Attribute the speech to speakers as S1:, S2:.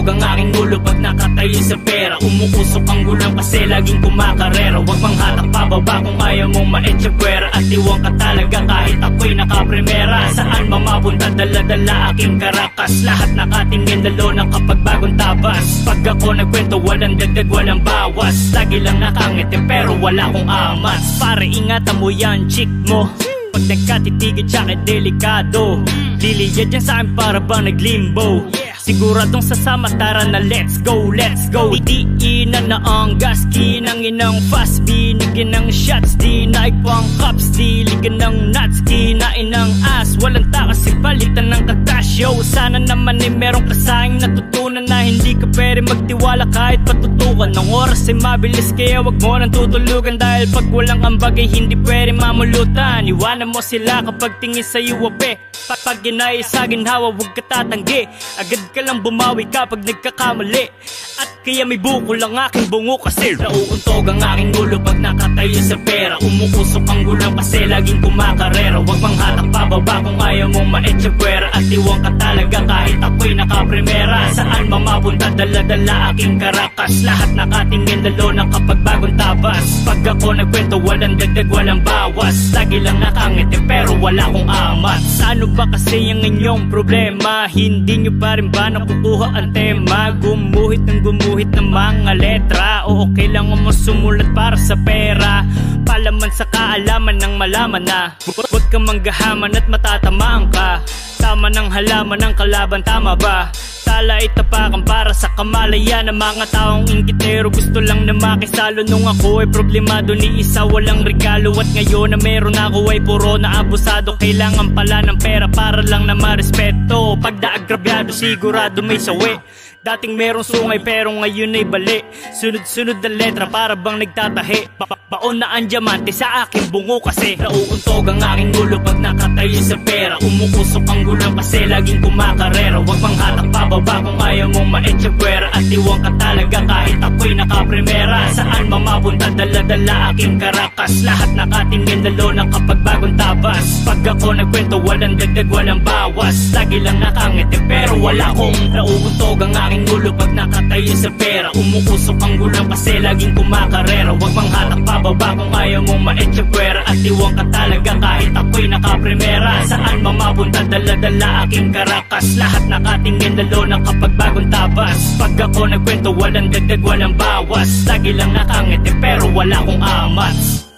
S1: Nauuntog ang aking ulo pag nakatayo sa pera. Umuusok ang gulang kasi laging kumakarera. Huwag mang hatak pababa kung ayaw mong ma-etchapwera. At iwan ka talaga kahit ako'y nakaprimera. Saan mamapunta dala-dala aking karakas. Lahat nakatingin lalo na kapag bagong tabas. Pag ako nagkwento walang dagdag walang bawas. Lagi lang nakangiti pero wala kong amas. Pare ingatan mo yan chick mo. Pag nagkatitigit siya kay delikado. Liliya dyan sa'kin para bang naglimbo. Siguradong sasama, tara na let's go, let's go. Iinan na ang gas, kinangin ng fast. Binigyan ng shots, di naig pang cups. Diligan ng nuts, kinain ng ass. Walang takas, palitan ng katasyo. Sana naman ay merong kasayang natutunan na hindi ka pwede magtiwala kahit patutukan. Ng oras ay mabilis kaya wag mo nang tutulugan. Dahil pag walang ambag ay hindi pwede mamulutan. Iwanan mo sila kapag tingin sa'yo wape. Pag ginaya sa ginhawa wag ka tatanggi. Agad ka lang bumawi kapag nagkakamali. At kaya may buko lang aking bungo kasi nauuntog ang aking ulo pag nakatayo sa pera. Umuusok ang gulang kasi laging kumakarera. Huwag mang hatak pababa kung ayaw mong ma-etchapwera. At iwan ka talaga kahit ako'y nakaprimera. Saan mamapunta dala-dala aking karakas. Lahat nakatingin lalo na kapag bagong tabas. Pag ako nagkwento walang dagdag walang bawas. Lagi lang nakangiti pero wala kong amat. Sa ano ba kasi yung inyong problema? Hindi nyo pa rin ba nakukuha ang tema? Gumuhit ng mga letra. O okay lang mo sumulat para sa pera. Palaman sa kaalaman ng malaman na huwag kang manggahaman at matatamaan ka. Tama ng halaman ng kalaban, tama ba? Tala ay tapakan para sa kamalayan ng mga taong inggitero. Gusto lang na makisalo nung ako ay problemado ni isa walang regalo. At ngayon na meron ako ay puro na abusado. Kailangan pala ng pera para lang na marespeto. Pag naagrabyado sigurado may sawi. Dating merong sungay pero ngayon ay bali. Sunod-sunod na letra para bang nagtatahi. Baon na ang diamante sa aking bungo kasi nauuntog ang aking ulo pag nakatayo sa pera. Umuusok ang gulang kasi laging kumakarera. Huwag mang hatak pababa kung ayaw mong ma-etchapwera. At iwan ka talaga kahit ako'y nakaprimera. Saan mamapunta dala-dala aking karakas. Lahat nakatingin lalo na kapag bagong tabas. Pag ako nagkwento walang dagdag walang bawas. Lagi lang nakangiti pero wala kong nauuntog ang aking ulo pag nakatayo sa pera. Umuusok ang gulang kasi laging kumakarera. Huwag mang hatak pababa kung ayaw mong ma-etchapwera. At iwan ka talaga kahit ako'y nakaprimera. Saan mamapunta dala-dala aking karakas. Lahat nakatingin lalo na kapag bagong tabas. Pag ako nagkwento walang dagdag walang bawas. Lagi lang nakangiti pero wala kong amas.